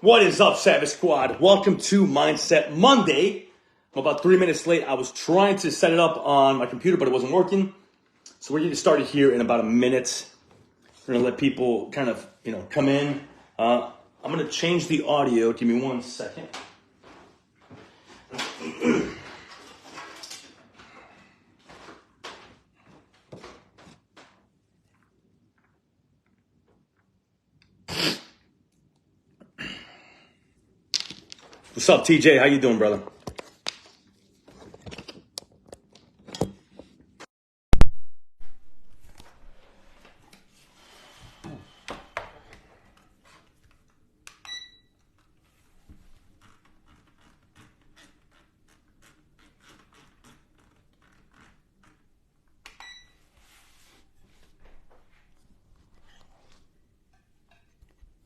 What is up, Savage Squad? Welcome to Mindset Monday. I'm about 3 minutes late. I was trying to set it up on my computer, but it wasn't working. So we're getting started here in about a minute. We're gonna let people kind of, come in. I'm gonna change the audio. Give me 1 second. What's up, TJ? How you doing, brother?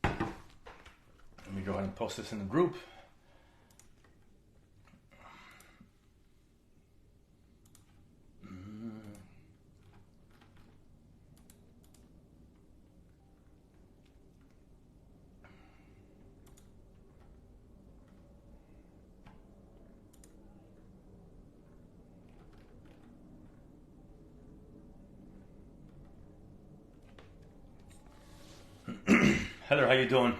Let me go ahead and post this in the group. Heather, how you doing?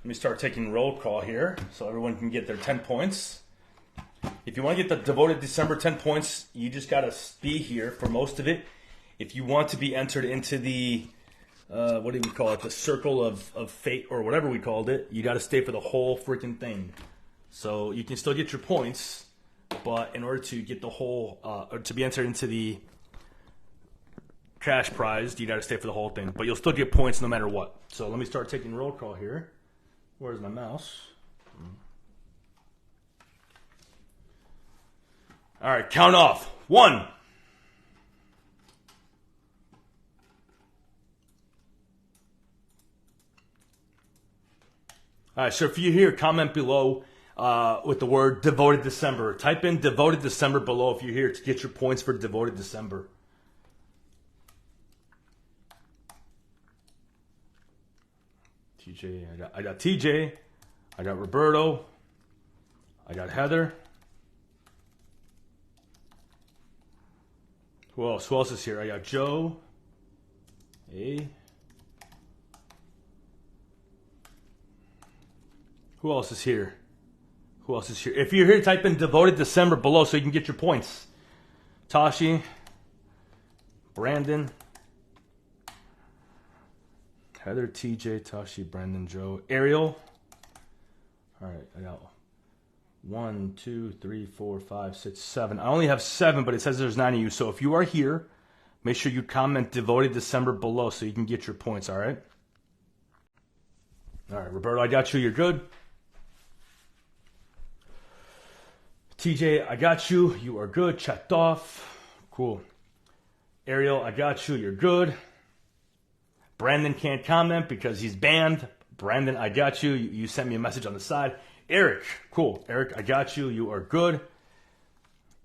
Let me start taking roll call here so everyone can get their 10 points. If you want to get the devoted December 10 points, you just got to be here for most of it. If you want to be entered into the, what do we call it, the circle of fate or whatever we called it, you got to stay for the whole freaking thing. So you can still get your points, but in order to get the whole, or to be entered into the cash prize, you got to stay for the whole thing. But you'll still get points no matter what. So let me start taking roll call here. Where's my mouse? All right, count off. 1. All right, so if you hear, comment below with the word Devoted December. Type in Devoted December below if you're here to get your points for Devoted December. TJ, I got TJ, I got Roberto, I got Heather. Who else? Who else is here? I got Joe. Hey. Who else is here? Who else is here? If you're here, type in Devoted December below so you can get your points. Tashi, Brandon, Heather, TJ, Tashi, Brandon, Joe, Ariel. All right, I got 1, 2, 3, 4, 5, 6, 7. I only have 7, but it says there's 9 of you. So if you are here, make sure you comment Devoted December below so you can get your points, all right? All right, Roberto, I got you. You're good. TJ, I got you. You are good. Checked off. Cool. Ariel, I got you. You're good. Brandon can't comment because he's banned. Brandon, I got you. You sent me a message on the side. Eric, cool. Eric, I got you. You are good.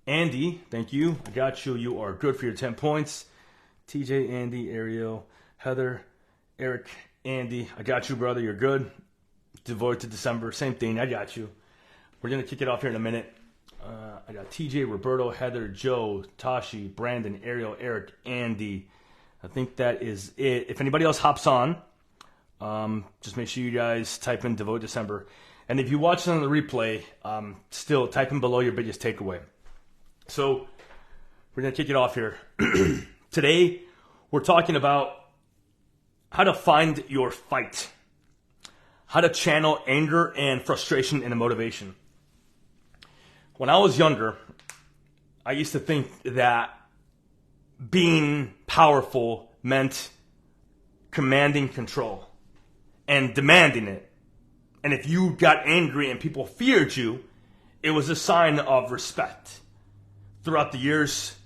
Andy, thank you. I got you. You are good for your 10 points. TJ, Andy, Ariel, Heather, Eric, Andy, I got you, brother. You're good. Devoted to December, same thing. I got you. We're going to kick it off here in a minute. I got TJ, Roberto, Heather, Joe, Tashi, Brandon, Ariel, Eric, Andy. I think that is it. If anybody else hops on, just make sure you guys type in Devoted December. And if you watch it on the replay, still type in below your biggest takeaway. So we're going to kick it off here. Today, we're talking about how to find your fight. How to channel anger and frustration into motivation. When I was younger, I used to think that being powerful meant commanding control and demanding it. And if you got angry and people feared you, it was a sign of respect. Throughout the years,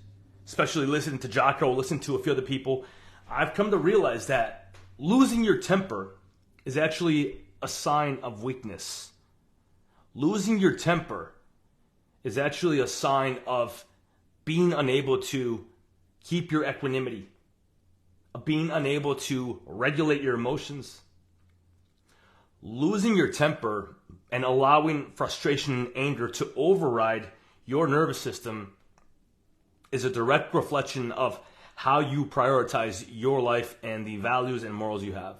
especially listening to Jocko, listening to a few other people, I've come to realize that losing your temper is actually a sign of weakness. Losing your temper is actually a sign of being unable to keep your equanimity, of being unable to regulate your emotions. Losing your temper and allowing frustration and anger to override your nervous system is a direct reflection of how you prioritize your life and the values and morals you have.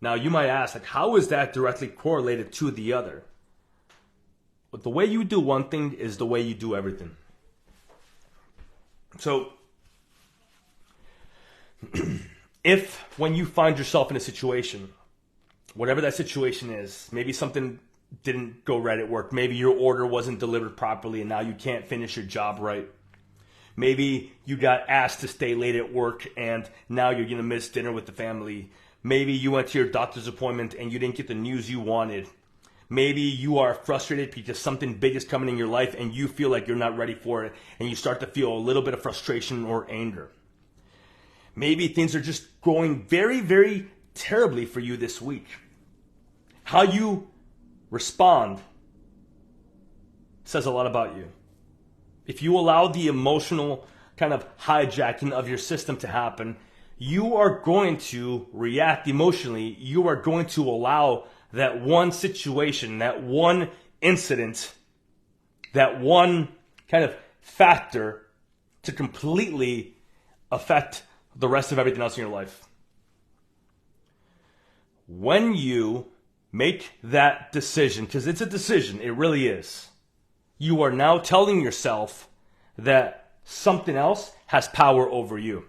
Now, you might ask, like, how is that directly correlated to the other? But the way you do one thing is the way you do everything. So, if when you find yourself in a situation, whatever that situation is, maybe something didn't go right at work, maybe your order wasn't delivered properly and now you can't finish your job right. Maybe you got asked to stay late at work and now you're going to miss dinner with the family. Maybe you went to your doctor's appointment and you didn't get the news you wanted. Maybe you are frustrated because something big is coming in your life and you feel like you're not ready for it and you start to feel a little bit of frustration or anger. Maybe things are just going very, very terribly for you this week. How you respond says a lot about you. If you allow the emotional kind of hijacking of your system to happen, you are going to react emotionally. You are going to allow that one situation, that one incident, that one kind of factor to completely affect the rest of everything else in your life. When you make that decision, because it's a decision, it really is, you are now telling yourself that something else has power over you.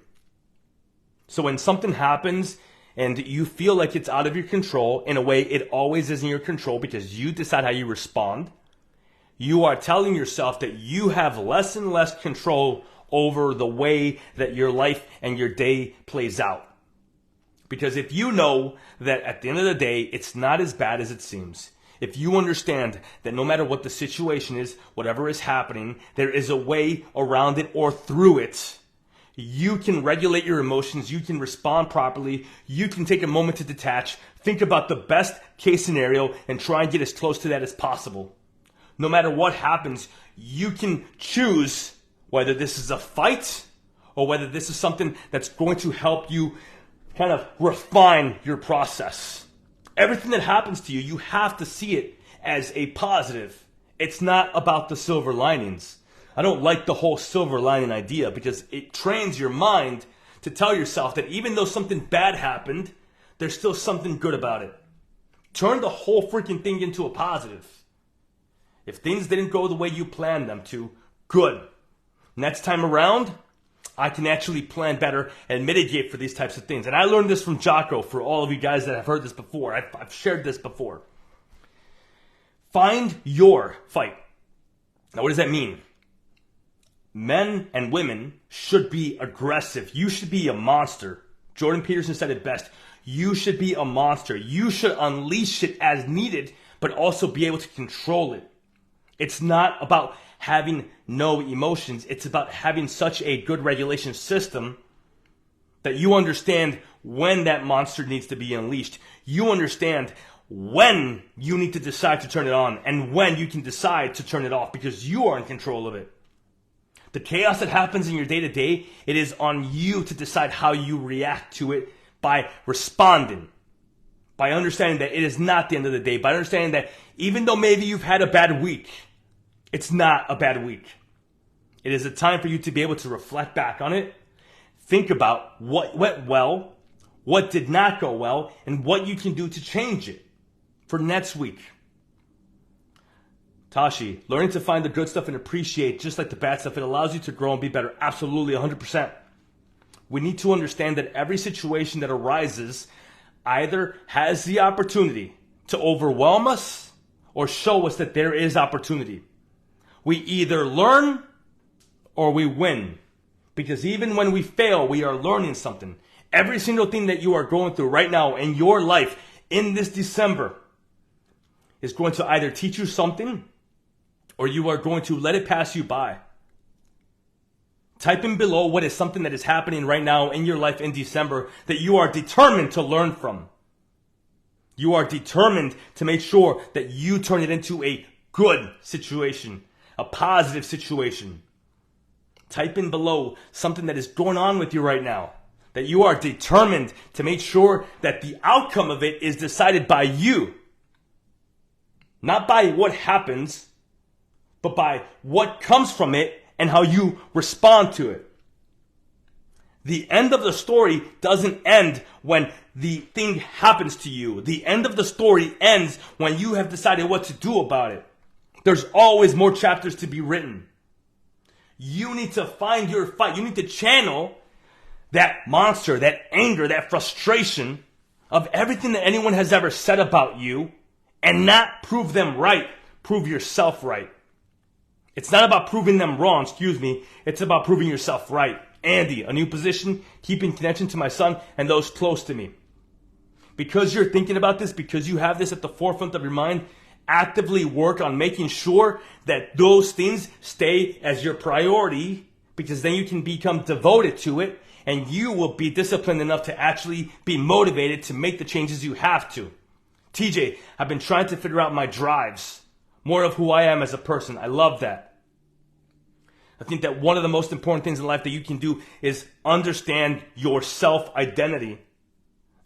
So when something happens and you feel like it's out of your control, in a way it always is in your control because you decide how you respond, you are telling yourself that you have less and less control over the way that your life and your day plays out. Because if you know that at the end of the day, it's not as bad as it seems, if you understand that no matter what the situation is, whatever is happening, there is a way around it or through it, you can regulate your emotions, you can respond properly, you can take a moment to detach, think about the best case scenario, and try and get as close to that as possible. No matter what happens, you can choose whether this is a fight or whether this is something that's going to help you kind of refine your process. Everything that happens to you, you have to see it as a positive. It's not about the silver linings. I don't like the whole silver lining idea because it trains your mind to tell yourself that even though something bad happened, there's still something good about it. Turn the whole freaking thing into a positive. If things didn't go the way you planned them to, good. Next time around, I can actually plan better and mitigate for these types of things. And I learned this from Jocko, for all of you guys that have heard this before. I've shared this before. Find your fight. Now, what does that mean? Men and women should be aggressive. You should be a monster. Jordan Peterson said it best. You should be a monster. You should unleash it as needed, but also be able to control it. It's not about having no emotions. It's about having such a good regulation system that you understand when that monster needs to be unleashed. You understand when you need to decide to turn it on and when you can decide to turn it off because you are in control of it. The chaos that happens in your day-to-day, it is on you to decide how you react to it by responding, by understanding that it is not the end of the day, by understanding that even though maybe you've had a bad week, it's not a bad week. It is a time for you to be able to reflect back on it, think about what went well, what did not go well, and what you can do to change it for next week. Tashi, learning to find the good stuff and appreciate just like the bad stuff, it allows you to grow and be better. Absolutely, 100%. We need to understand that every situation that arises either has the opportunity to overwhelm us or show us that there is opportunity. We either learn or we win. Because even when we fail, we are learning something. Every single thing that you are going through right now in your life in this December is going to either teach you something or you are going to let it pass you by. Type in below what is something that is happening right now in your life in December that you are determined to learn from. You are determined to make sure that you turn it into a good situation, a positive situation. Type in below something that is going on with you right now, that you are determined to make sure that the outcome of it is decided by you. Not by what happens, but by what comes from it and how you respond to it. The end of the story doesn't end when the thing happens to you. The end of the story ends when you have decided what to do about it. There's always more chapters to be written. You need to find your fight. You need to channel that monster, that anger, that frustration of everything that anyone has ever said about you and not prove them right. Prove yourself right. It's not about proving them wrong, It's about proving yourself right. Andy, a new position, keeping connection to my son and those close to me. Because you're thinking about this, because you have this at the forefront of your mind, actively work on making sure that those things stay as your priority, because then you can become devoted to it and you will be disciplined enough to actually be motivated to make the changes you have to. TJ, I've been trying to figure out my drives, more of who I am as a person. I love that. I think that one of the most important things in life that you can do is understand your self-identity.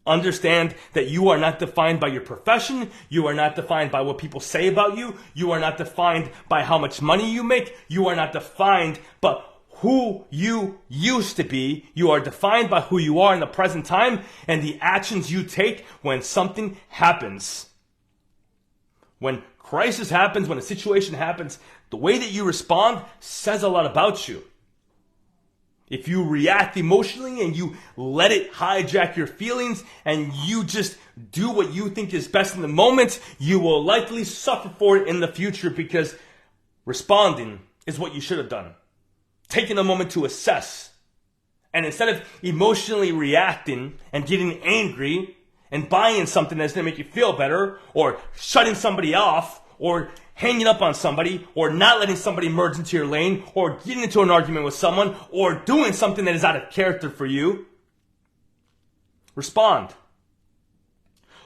Understand that you are not defined by your profession. You are not defined by what people say about you. You are not defined by how much money you make. You are not defined by who you used to be. You are defined by who you are in the present time and the actions you take when something happens. When crisis happens, when a situation happens, the way that you respond says a lot about you. If you react emotionally and you let it hijack your feelings and you just do what you think is best in the moment, you will likely suffer for it in the future, because responding is what you should have done. Taking a moment to assess. And instead of emotionally reacting and getting angry and buying something that's going to make you feel better, or shutting somebody off, or hanging up on somebody, or not letting somebody merge into your lane, or getting into an argument with someone, or doing something that is out of character for you, respond.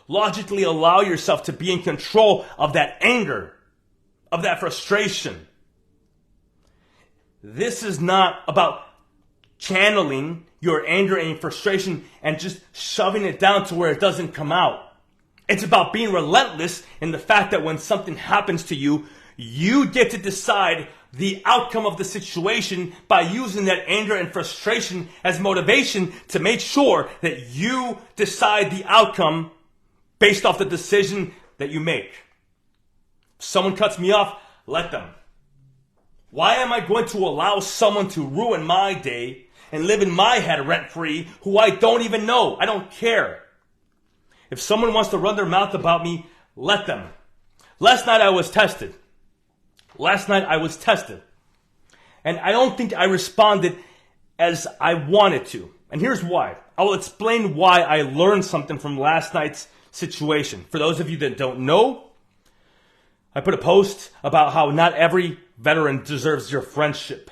Logically allow yourself to be in control of that anger, of that frustration. This is not about channeling your anger and frustration and just shoving it down to where it doesn't come out. It's about being relentless in the fact that when something happens to you, you get to decide the outcome of the situation by using that anger and frustration as motivation to make sure that you decide the outcome based off the decision that you make. If someone cuts me off, let them. Why am I going to allow someone to ruin my day and live in my head rent-free who I don't even know? I don't care. If someone wants to run their mouth about me, let them. Last night I was tested. And I don't think I responded as I wanted to. And here's why. I will explain why I learned something from last night's situation. For those of you that don't know, I put a post about how not every veteran deserves your friendship.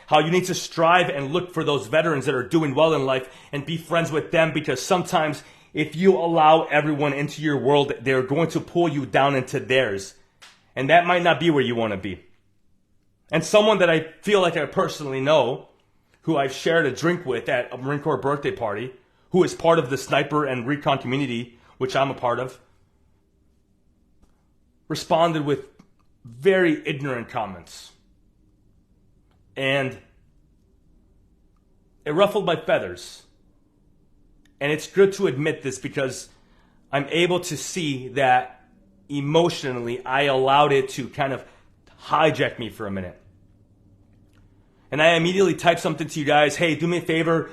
How you need to strive and look for those veterans that are doing well in life and be friends with them, because sometimes if you allow everyone into your world, they're going to pull you down into theirs. And that might not be where you want to be. And someone that I feel like I personally know, who I've shared a drink with at a Marine Corps birthday party, who is part of the sniper and recon community, which I'm a part of, responded with very ignorant comments. And it ruffled my feathers. And it's good to admit this, because I'm able to see that emotionally I allowed it to kind of hijack me for a minute. And I immediately typed something to you guys. Hey, do me a favor.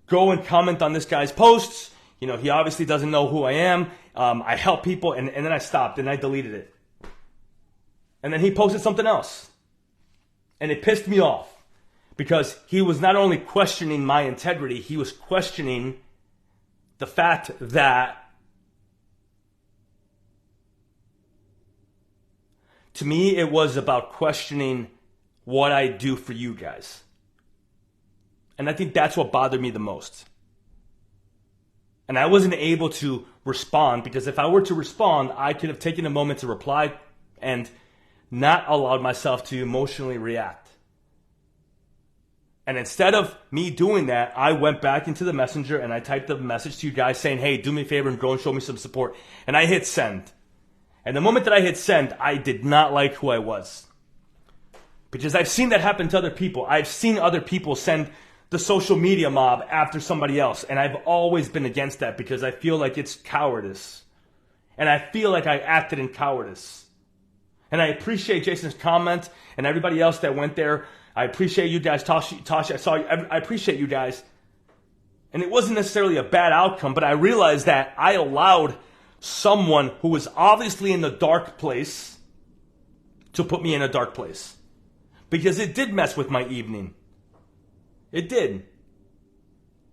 Go and comment on this guy's posts. You know, he obviously doesn't know who I am. I help people. And then I stopped and I deleted it. And then he posted something else. And it pissed me off, because he was not only questioning my integrity, he was questioning the fact that, to me, it was about questioning what I do for you guys. And I think that's what bothered me the most. And I wasn't able to respond, because if I were to respond, I could have taken a moment to reply and not allowed myself to emotionally react. And instead of me doing that, I went back into the messenger and I typed a message to you guys saying, hey, do me a favor and go and show me some support. And I hit send. And the moment that I hit send, I did not like who I was. Because I've seen that happen to other people. I've seen other people send the social media mob after somebody else. And I've always been against that because I feel like it's cowardice. And I feel like I acted in cowardice. And I appreciate Jason's comment and everybody else that went there. I appreciate you guys. Tasha, I saw you. I appreciate you guys. And it wasn't necessarily a bad outcome, but I realized that I allowed someone who was obviously in the dark place to put me in a dark place. Because it did mess with my evening. It did.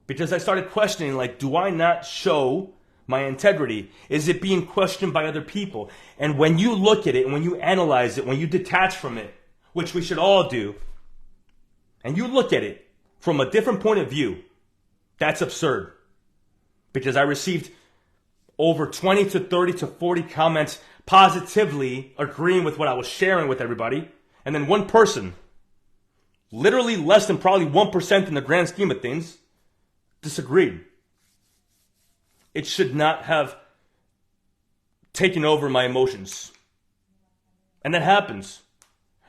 Because I started questioning, like, do I not show my integrity? Is it being questioned by other people? And when you look at it, and when you analyze it, when you detach from it, which we should all do, and you look at it from a different point of view, that's absurd. Because I received over 20 to 30 to 40 comments positively agreeing with what I was sharing with everybody. And then one person, literally less than probably 1% in the grand scheme of things, disagreed. It should not have taken over my emotions. And that happens.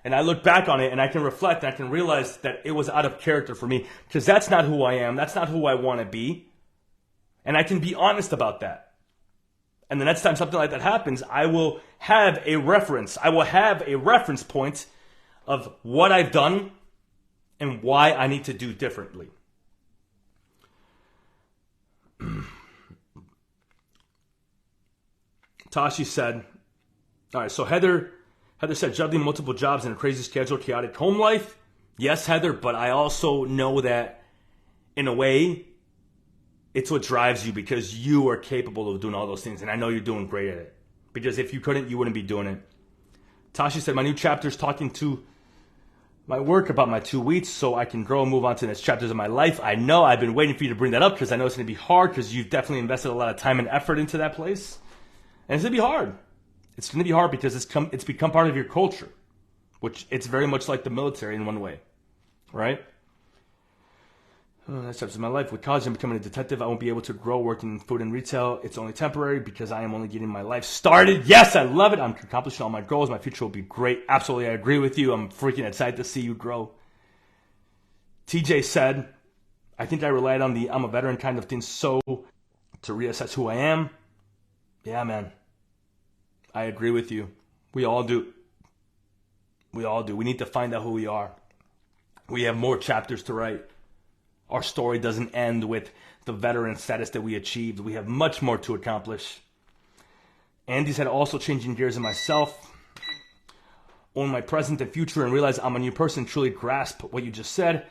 And I look back on it and I can reflect and I can realize that it was out of character for me. Because that's not who I am. That's not who I want to be. And I can be honest about that. And the next time something like that happens, I will have a reference. I will have a reference point of what I've done and why I need to do differently. Tashi said, all right, so Heather said, juggling multiple jobs and a crazy schedule, chaotic home life. Yes, Heather, but I also know that in a way, it's what drives you because you are capable of doing all those things. And I know you're doing great at it. Because if you couldn't, you wouldn't be doing it. Tashi said, my new chapter is talking to my work about my 2 weeks so I can grow and move on to the next chapters of my life. I know I've been waiting for you to bring that up because I know it's going to be hard because you've definitely invested a lot of time and effort into that place. And it's going to be hard. It's going to be hard because it's become part of your culture, which it's very much like the military in one way, right? Next steps in my life. With college and becoming a detective, I won't be able to grow working in food and retail. It's only temporary because I am only getting my life started. Yes, I love it. I'm accomplishing all my goals. My future will be great. Absolutely, I agree with you. I'm freaking excited to see you grow. TJ said, I think I relied on the I'm a veteran kind of thing so to reassess who I am. Yeah, man. I agree with you. We all do. We all do. We need to find out who we are. We have more chapters to write. Our story doesn't end with the veteran status that we achieved. We have much more to accomplish. Andy said, also changing gears in myself, own my present and future, and realize I'm a new person. Truly grasp what you just said.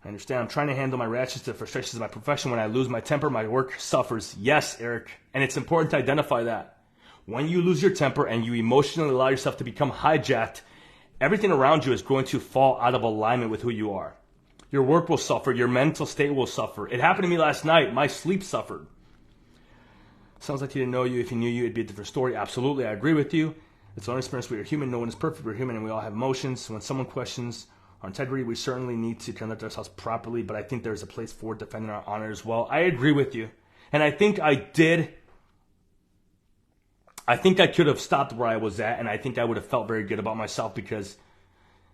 I understand. I'm trying to handle my reactions to frustrations of my profession. When I lose my temper, my work suffers. Yes, Eric. And it's important to identify that. When you lose your temper and you emotionally allow yourself to become hijacked, everything around you is going to fall out of alignment with who you are. Your work will suffer. Your mental state will suffer. It happened to me last night. My sleep suffered. Sounds like he didn't know you. If he knew you, it'd be a different story. Absolutely, I agree with you. It's our experience. We are human. No one is perfect. We're human and we all have emotions. When someone questions our integrity, we certainly need to conduct ourselves properly, but I think there's a place for defending our honor as well. I agree with you. And I think I did. I think I could have stopped where I was at, and I think I would have felt very good about myself because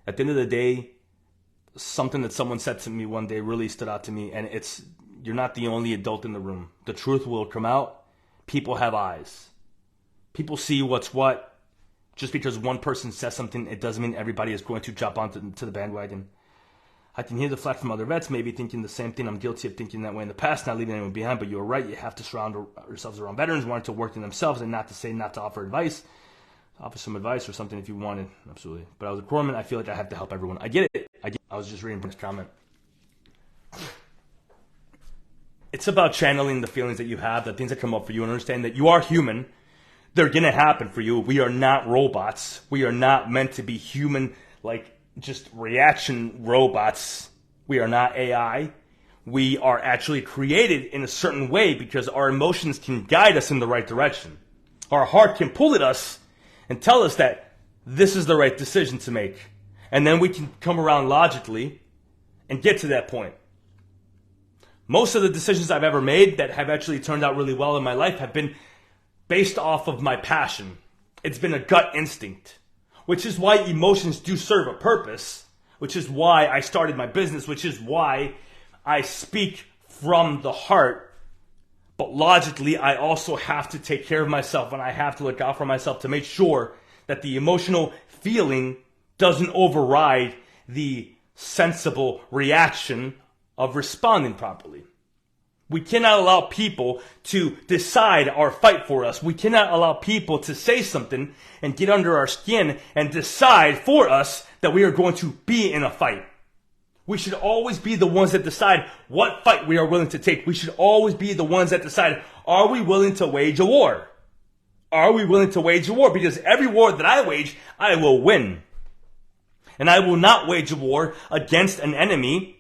at the end of the day, something that someone said to me one day really stood out to me, and it's, you're not the only adult in the room. The truth will come out. People have eyes. People see what's what. Just because one person says something, it doesn't mean everybody is going to jump onto the bandwagon. I can hear the flack from other vets, maybe thinking the same thing. I'm guilty of thinking that way in the past, not leaving anyone behind, but you're right. You have to surround yourselves around veterans, wanting to work in themselves, and not to offer advice. Offer some advice or something if you wanted. Absolutely. But I was a corpsman. I feel like I have to help everyone. I get it. I was just reading Brink's comment. It's about channeling the feelings that you have, the things that come up for you, and understand that you are human. They're going to happen for you. We are not robots. We are not meant to be human, like just reaction robots. We are not AI. we are actually created in a certain way because our emotions can guide us in the right direction. Our heart can pull at us and tell us that this is the right decision to make. And then we can come around logically and get to that point. Most of the decisions I've ever made that have actually turned out really well in my life have been based off of my passion. It's been a gut instinct, which is why emotions do serve a purpose, which is why I started my business, which is why I speak from the heart. But logically, I also have to take care of myself and I have to look out for myself to make sure that the emotional feeling doesn't override the sensible reaction of responding properly. We cannot allow people to decide our fight for us. We cannot allow people to say something and get under our skin and decide for us that we are going to be in a fight. We should always be the ones that decide what fight we are willing to take. We should always be the ones that decide, are we willing to wage a war? Are we willing to wage a war? Because every war that I wage, I will win. And I will not wage a war against an enemy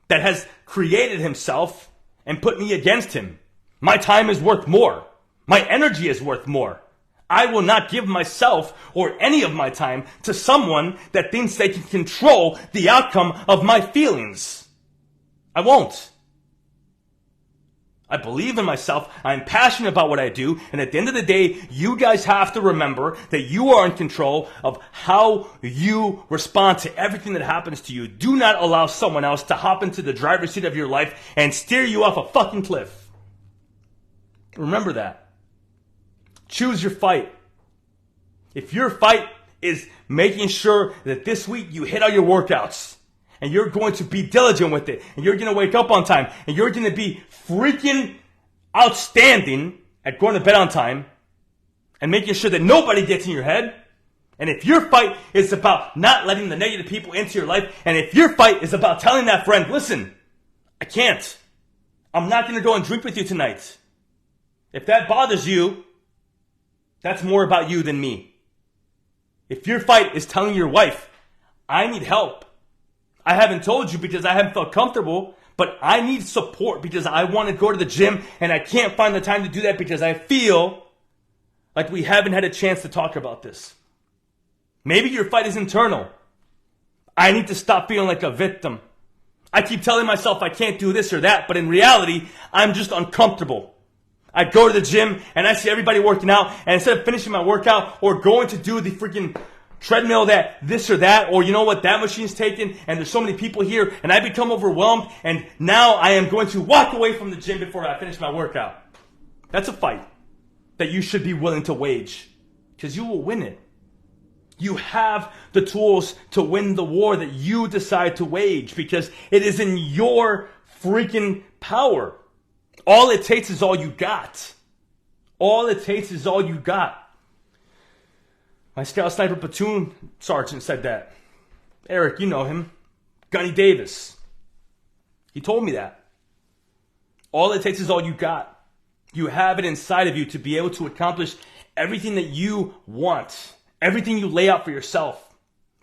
that has created himself and put me against him. My time is worth more. My energy is worth more. I will not give myself or any of my time to someone that thinks they can control the outcome of my feelings. I won't. I believe in myself. I'm passionate about what I do. And at the end of the day, you guys have to remember that you are in control of how you respond to everything that happens to you. Do not allow someone else to hop into the driver's seat of your life and steer you off a fucking cliff. Remember that. Choose your fight. If your fight is making sure that this week you hit all your workouts and you're going to be diligent with it and you're going to wake up on time and you're going to be freaking outstanding at going to bed on time and making sure that nobody gets in your head, and if your fight is about not letting the negative people into your life, and if your fight is about telling that friend, listen, I can't. I'm not going to go and drink with you tonight. If that bothers you, that's more about you than me. If your fight is telling your wife, I need help. I haven't told you because I haven't felt comfortable, but I need support because I want to go to the gym and I can't find the time to do that because I feel like we haven't had a chance to talk about this. Maybe your fight is internal. I need to stop feeling like a victim. I keep telling myself I can't do this or that, but in reality, I'm just uncomfortable. I go to the gym and I see everybody working out, and instead of finishing my workout or going to do the freaking treadmill that this or that, or you know what, that machine's taken and there's so many people here, and I become overwhelmed, and now I am going to walk away from the gym before I finish my workout. That's a fight that you should be willing to wage because you will win it. You have the tools to win the war that you decide to wage because it is in your freaking power. All it takes is all you got. All it takes is all you got. My Scout Sniper Platoon sergeant said that. Eric, you know him. Gunny Davis. He told me that. All it takes is all you got. You have it inside of you to be able to accomplish everything that you want. Everything you lay out for yourself.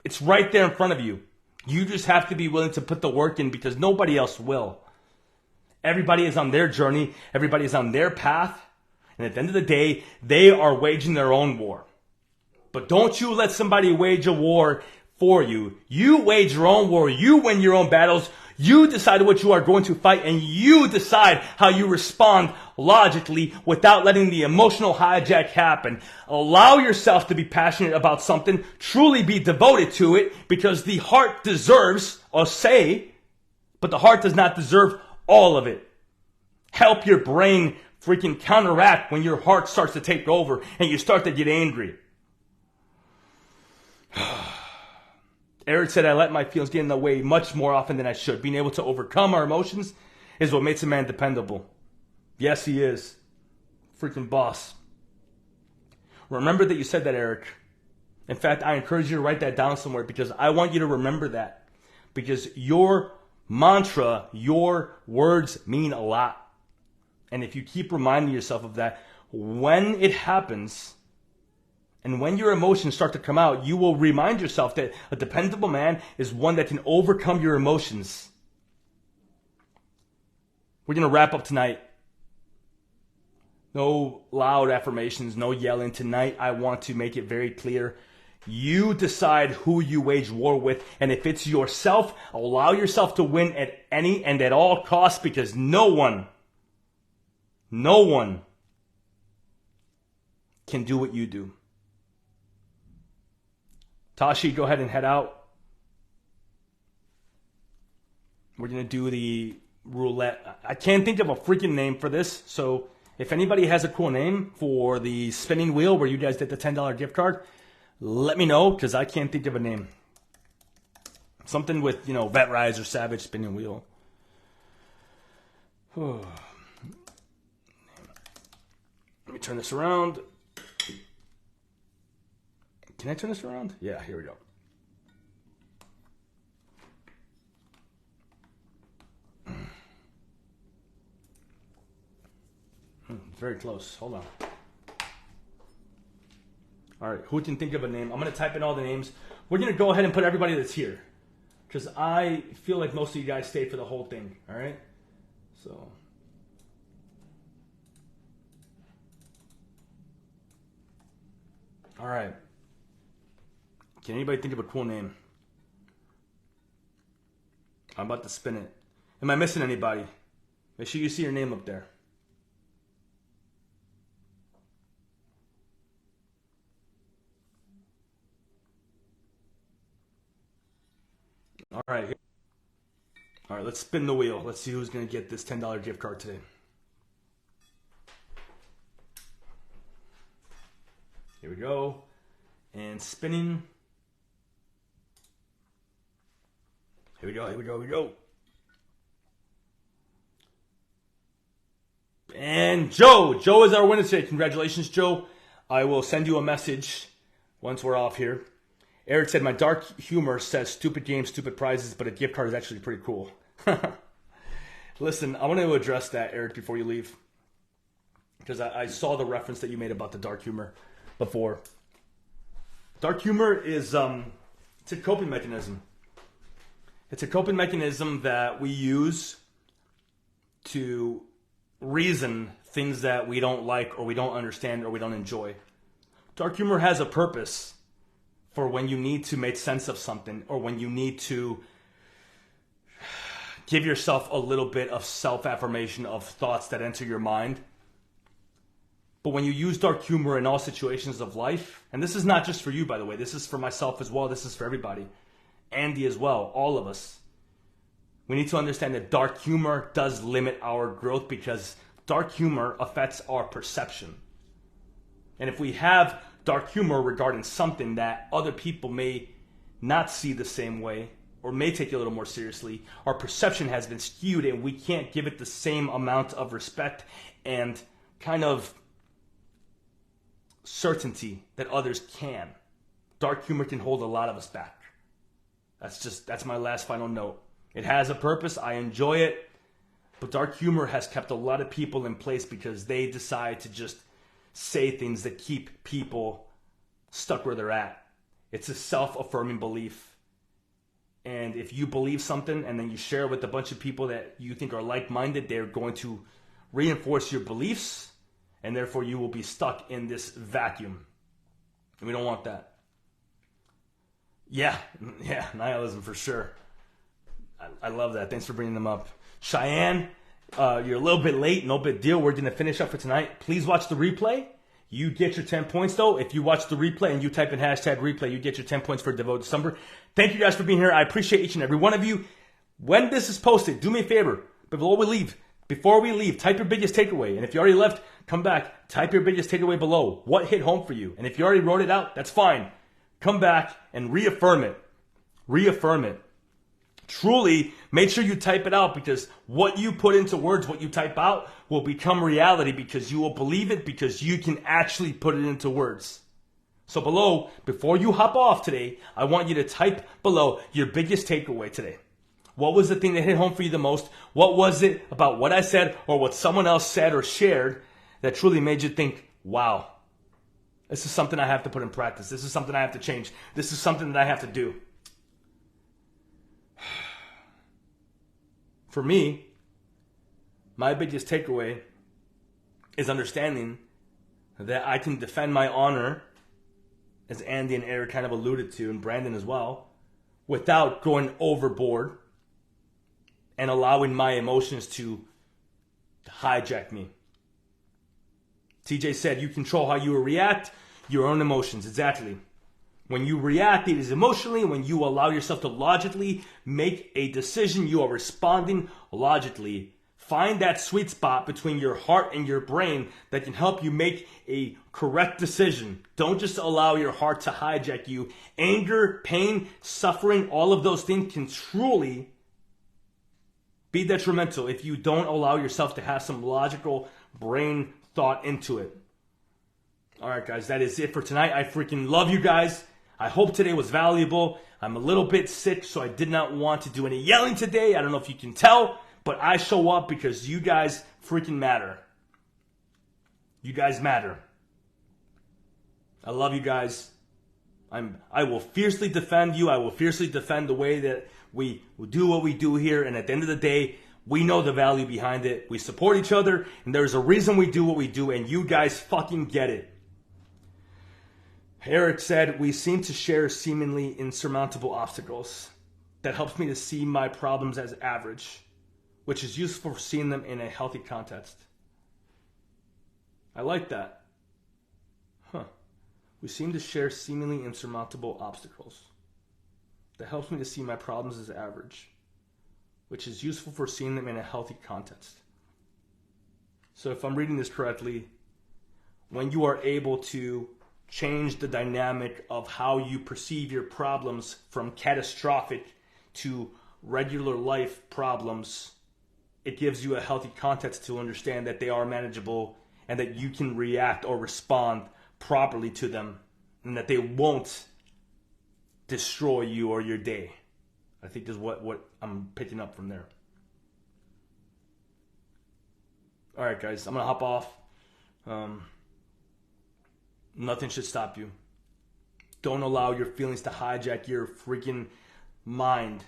It's right there in front of you. You just have to be willing to put the work in because nobody else will. Everybody is on their journey. Everybody is on their path. And at the end of the day, they are waging their own war. But don't you let somebody wage a war for you. You wage your own war. You win your own battles. You decide what you are going to fight, and you decide how you respond logically without letting the emotional hijack happen. Allow yourself to be passionate about something. Truly be devoted to it because the heart deserves a say, but the heart does not deserve all of it. Help your brain freaking counteract when your heart starts to take over and you start to get angry. Eric said, I let my feelings get in the way much more often than I should. Being able to overcome our emotions is what makes a man dependable. Yes, he is. Freaking boss. Remember that you said that, Eric. In fact, I encourage you to write that down somewhere because I want you to remember that. Because your mantra, your words mean a lot. And if you keep reminding yourself of that, when it happens, and when your emotions start to come out, you will remind yourself that a dependable man is one that can overcome your emotions. We're going to wrap up tonight. No loud affirmations, no yelling. Tonight, I want to make it very clear. You decide who you wage war with. And if it's yourself, allow yourself to win at any and at all costs, because no one can do what you do. Tashi, go ahead and head out. We're going to do the roulette. I can't think of a freaking name for this. So if anybody has a cool name for the spinning wheel where you guys get the $10 gift card, let me know, because I can't think of a name. Something with, Vet Rise or Savage spinning wheel. Let me turn this around. Can I turn this around? Yeah, here we go. Very close. Hold on. All right, who can think of a name? I'm going to type in all the names. We're going to go ahead and put everybody that's here, because I feel like most of you guys stayed for the whole thing. All right? So... all right. Can anybody think of a cool name? I'm about to spin it. Am I missing anybody? Make sure you see your name up there. All right. All right, let's spin the wheel. Let's see who's going to get this $10 gift card today. Here we go. And spinning. Here we go, here we go, here we go. And Joe. Joe is our winner today. Congratulations, Joe. I will send you a message once we're off here. Eric said, my dark humor says stupid games, stupid prizes, but a gift card is actually pretty cool. Listen, I want to address that, Eric, before you leave. Because I saw the reference that you made about the dark humor before. Dark humor is it's a coping mechanism. It's a coping mechanism that we use to reason things that we don't like or we don't understand or we don't enjoy. Dark humor has a purpose for when you need to make sense of something or when you need to give yourself a little bit of self-affirmation of thoughts that enter your mind. But when you use dark humor in all situations of life, and this is not just for you, by the way, this is for myself as well, this is for everybody, Andy as well, all of us, we need to understand that dark humor does limit our growth because dark humor affects our perception. And if we have dark humor regarding something that other people may not see the same way or may take it a little more seriously, our perception has been skewed and we can't give it the same amount of respect and kind of certainty that others can. Dark humor can hold a lot of us back. That's my last final note. It has a purpose. I enjoy it. But dark humor has kept a lot of people in place because they decide to just say things that keep people stuck where they're at. It's a self-affirming belief. And if you believe something and then you share it with a bunch of people that you think are like-minded, they're going to reinforce your beliefs, and therefore you will be stuck in this vacuum. And we don't want that. Yeah, nihilism for sure. I love that. Thanks for bringing them up. Cheyenne, you're a little bit late. No big deal. We're going to finish up for tonight. Please watch the replay. You get your 10 points, though. If you watch the replay and you type in hashtag replay, you get your 10 points for Devote December. Thank you guys for being here. I appreciate each and every one of you. When this is posted, do me a favor. Before we leave, type your biggest takeaway. And if you already left, come back. Type your biggest takeaway below. What hit home for you? And if you already wrote it out, that's fine. Come back and reaffirm it. Reaffirm it. Truly, make sure you type it out because what you put into words, what you type out, will become reality because you will believe it because you can actually put it into words. So below, before you hop off today, I want you to type below your biggest takeaway today. What was the thing that hit home for you the most? What was it about what I said or what someone else said or shared that truly made you think, wow, this is something I have to put in practice. This is something I have to change. This is something that I have to do. For me, my biggest takeaway is understanding that I can defend my honor, as Andy and Eric kind of alluded to, and Brandon as well, without going overboard and allowing my emotions to hijack me. TJ said, you control how you react, your own emotions. Exactly. When you react, it is emotionally. When you allow yourself to logically make a decision, you are responding logically. Find that sweet spot between your heart and your brain that can help you make a correct decision. Don't just allow your heart to hijack you. Anger, pain, suffering, all of those things can truly be detrimental if you don't allow yourself to have some logical brain thought into it. All right, guys, that is it for tonight. I freaking love you guys. I hope today was valuable. I'm a little bit sick, so I did not want to do any yelling today. I don't know if you can tell, but I show up because you guys freaking matter. You guys matter. I love you guys. I will fiercely defend you. I will fiercely defend the way that we do what we do here. And at the end of the day, we know the value behind it. We support each other, and there's a reason we do what we do, and you guys fucking get it. Eric said, we seem to share seemingly insurmountable obstacles. That helps me to see my problems as average, which is useful for seeing them in a healthy context. I like that. We seem to share seemingly insurmountable obstacles. That helps me to see my problems as average, which is useful for seeing them in a healthy context. So if I'm reading this correctly, when you are able to change the dynamic of how you perceive your problems from catastrophic to regular life problems, it gives you a healthy context to understand that they are manageable and that you can react or respond properly to them and that they won't destroy you or your day. I think is what I'm picking up from there. All right, guys, I'm going to hop off. Nothing should stop you. Don't allow your feelings to hijack your freaking mind.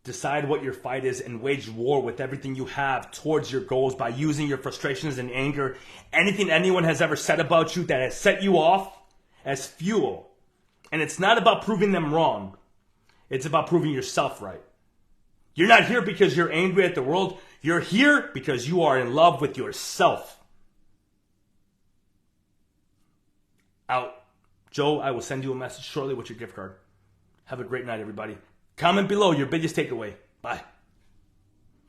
Decide what your fight is and wage war with everything you have towards your goals by using your frustrations and anger, anything anyone has ever said about you that has set you off, as fuel. And it's not about proving them wrong. It's about proving yourself right. You're not here because you're angry at the world. You're here because you are in love with yourself. Out. Joe, I will send you a message shortly with your gift card. Have a great night, everybody. Comment below your biggest takeaway. Bye.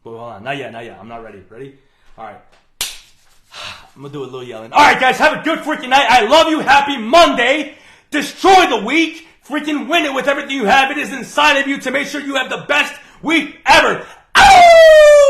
Wait, hold on. Not yet. I'm not ready. Ready? All right. I'm going to do a little yelling. All right, guys. Have a good freaking night. I love you. Happy Monday. Destroy the week. Freaking win it with everything you have. It is inside of you to make sure you have the best week ever. Ow!